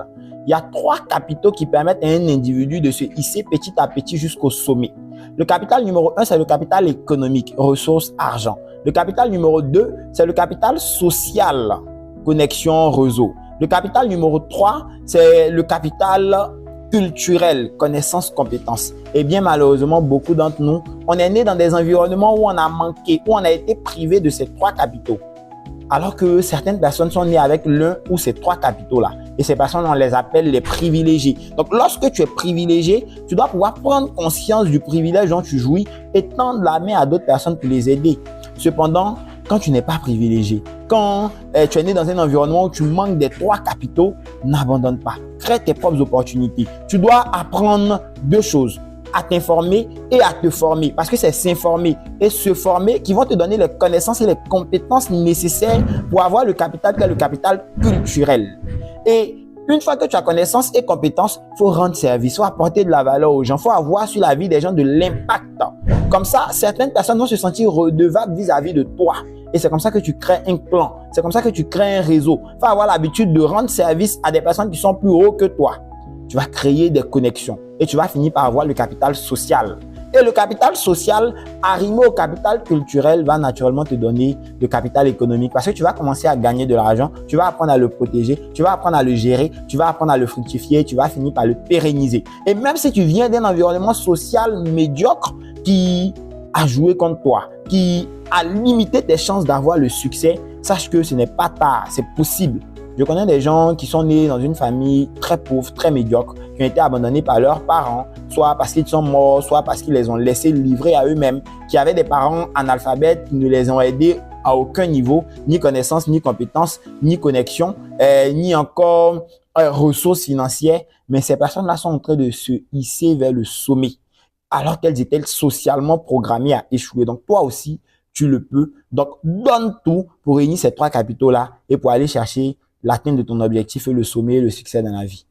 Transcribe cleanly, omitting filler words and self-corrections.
Il y a trois capitaux qui permettent à un individu de se hisser petit à petit jusqu'au sommet. Le capital numéro 1, c'est le capital économique, ressources, argent. Le capital numéro 2, c'est le capital social, connexion, réseau. Le capital numéro 3, c'est le capital culturel, connaissances, compétences. Et bien malheureusement, beaucoup d'entre nous, on est né dans des environnements où on a manqué, où on a été privé de ces trois capitaux. Alors que certaines personnes sont nées avec l'un ou ces trois capitaux-là. Et ces personnes, on les appelle les privilégiés. Donc, lorsque tu es privilégié, tu dois pouvoir prendre conscience du privilège dont tu jouis et tendre la main à d'autres personnes pour les aider. Cependant, quand tu n'es pas privilégié, quand tu es né dans un environnement où tu manques des trois capitaux, n'abandonne pas. Crée tes propres opportunités. Tu dois apprendre deux choses: à t'informer et à te former, parce que c'est s'informer et se former qui vont te donner les connaissances et les compétences nécessaires pour avoir le capital qui est le capital culturel. Et une fois que tu as connaissance et compétences, il faut rendre service, il faut apporter de la valeur aux gens, il faut avoir sur la vie des gens de l'impact. Comme ça, certaines personnes vont se sentir redevables vis-à-vis de toi. Et c'est comme ça que tu crées un clan, c'est comme ça que tu crées un réseau. Il faut avoir l'habitude de rendre service à des personnes qui sont plus hauts que toi. Tu vas créer des connexions et tu vas finir par avoir le capital social. Et le capital social, arrimé au capital culturel, va naturellement te donner le capital économique parce que tu vas commencer à gagner de l'argent, tu vas apprendre à le protéger, tu vas apprendre à le gérer, tu vas apprendre à le fructifier, tu vas finir par le pérenniser. Et même si tu viens d'un environnement social médiocre qui a joué contre toi, qui a limité tes chances d'avoir le succès, sache que ce n'est pas tard, c'est possible. Je connais des gens qui sont nés dans une famille très pauvre, très médiocre, qui ont été abandonnés par leurs parents, soit parce qu'ils sont morts, soit parce qu'ils les ont laissés livrer à eux-mêmes, qui avaient des parents analphabètes qui ne les ont aidés à aucun niveau, ni connaissances, ni compétences, ni connexion, ni encore ressources financières. Mais ces personnes-là sont en train de se hisser vers le sommet, alors qu'elles étaient socialement programmées à échouer. Donc toi aussi, tu le peux. Donc donne tout pour réunir ces trois capitaux-là et pour aller chercher l'atteinte de ton objectif et le sommet et le succès dans la vie.